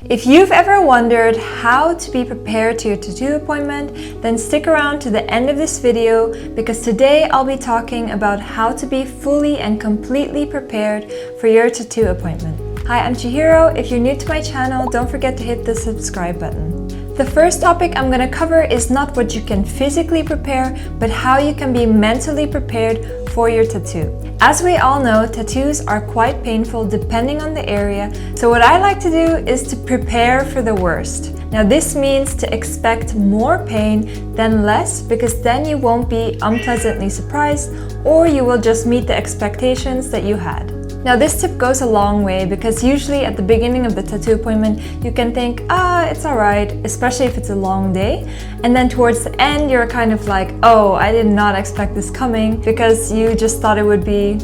If you've ever wondered how to be prepared to your tattoo appointment, then stick around to the end of this video because today I'll be talking about how to be fully and completely prepared for your tattoo appointment. Hi, I'm Chihiro. If you're new to my channel, don't forget to hit the subscribe button. The first topic I'm going to cover is not what you can physically prepare, but how you can be mentally prepared for your tattoo. As we all know, tattoos are quite painful depending on the area, so what I like to do is to prepare for the worst. Now this means to expect more pain than less, because then you won't be unpleasantly surprised or you will just meet the expectations that you had. Now this tip goes a long way because usually at the beginning of the tattoo appointment you can think, it's alright, especially if it's a long day. And then towards the end you're kind of like, oh, I did not expect this coming, because you just thought it would be,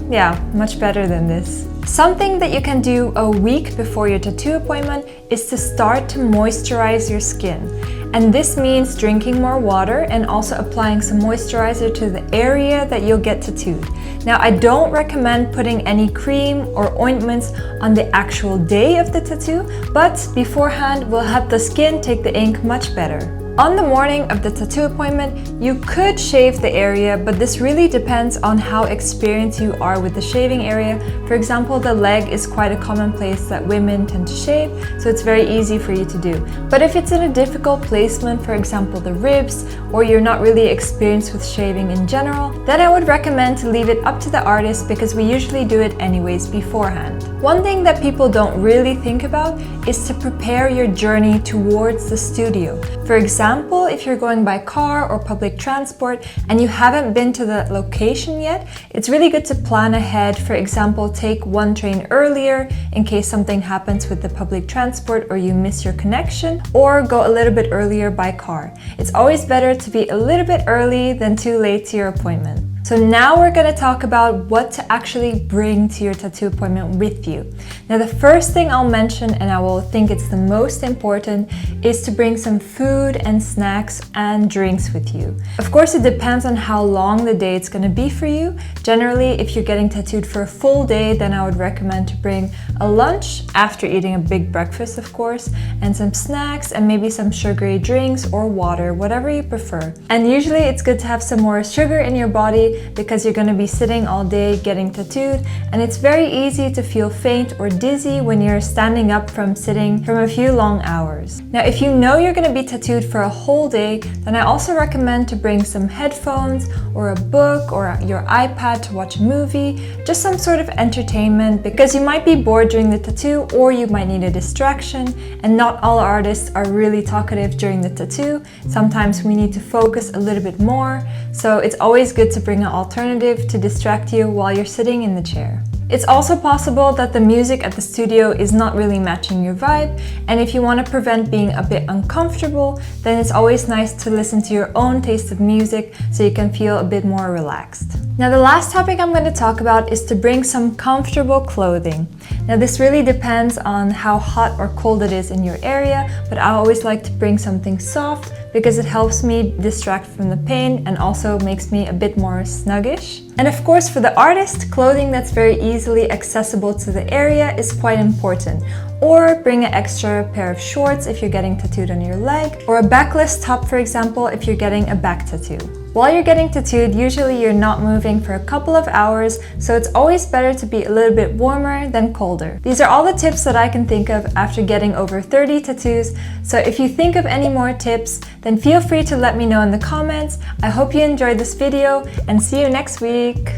much better than this. Something that you can do a week before your tattoo appointment is to start to moisturize your skin. And this means drinking more water and also applying some moisturizer to the area that you'll get tattooed. Now, I don't recommend putting any cream or ointments on the actual day of the tattoo, but beforehand will help the skin take the ink much better. On the morning of the tattoo appointment, you could shave the area, but this really depends on how experienced you are with the shaving area. For example, the leg is quite a common place that women tend to shave, so it's very easy for you to do. But if it's in a difficult placement, for example the ribs, or you're not really experienced with shaving in general, then I would recommend to leave it up to the artist, because we usually do it anyways beforehand. One thing that people don't really think about is to prepare your journey towards the studio. For example, if you're going by car or public transport and you haven't been to the location yet, it's really good to plan ahead. For example, take one train earlier in case something happens with the public transport or you miss your connection, or go a little bit earlier by car. It's always better to be a little bit early than too late to your appointment. So now we're going to talk about what to actually bring to your tattoo appointment with you. Now the first thing I'll mention, and I will think it's the most important, is to bring some food and snacks and drinks with you. Of course, it depends on how long the day it's going to be for you. Generally, if you're getting tattooed for a full day, then I would recommend to bring a lunch after eating a big breakfast, of course, and some snacks and maybe some sugary drinks or water, whatever you prefer. And usually it's good to have some more sugar in your body because you're going to be sitting all day getting tattooed, and it's very easy to feel faint or dizzy when you're standing up from sitting from a few long hours. Now, if you know you're going to be tattooed for a whole day, then I also recommend to bring some headphones or a book or your iPad to watch a movie, just some sort of entertainment, because you might be bored during the tattoo or you might need a distraction, and not all artists are really talkative during the tattoo. Sometimes we need to focus a little bit more, so it's always good to bring an alternative to distract you while you're sitting in the chair. It's also possible that the music at the studio is not really matching your vibe, and if you want to prevent being a bit uncomfortable, then it's always nice to listen to your own taste of music so you can feel a bit more relaxed. Now the last topic I'm going to talk about is to bring some comfortable clothing. Now this really depends on how hot or cold it is in your area, but I always like to bring something soft because it helps me distract from the pain and also makes me a bit more snuggish. And of course, for the artist, clothing that's very easily accessible to the area is quite important. Or bring an extra pair of shorts if you're getting tattooed on your leg, or a backless top, for example, if you're getting a back tattoo. While you're getting tattooed, usually you're not moving for a couple of hours, so it's always better to be a little bit warmer than colder. These are all the tips that I can think of after getting over 30 tattoos, so if you think of any more tips, then feel free to let me know in the comments. I hope you enjoyed this video, and see you next week!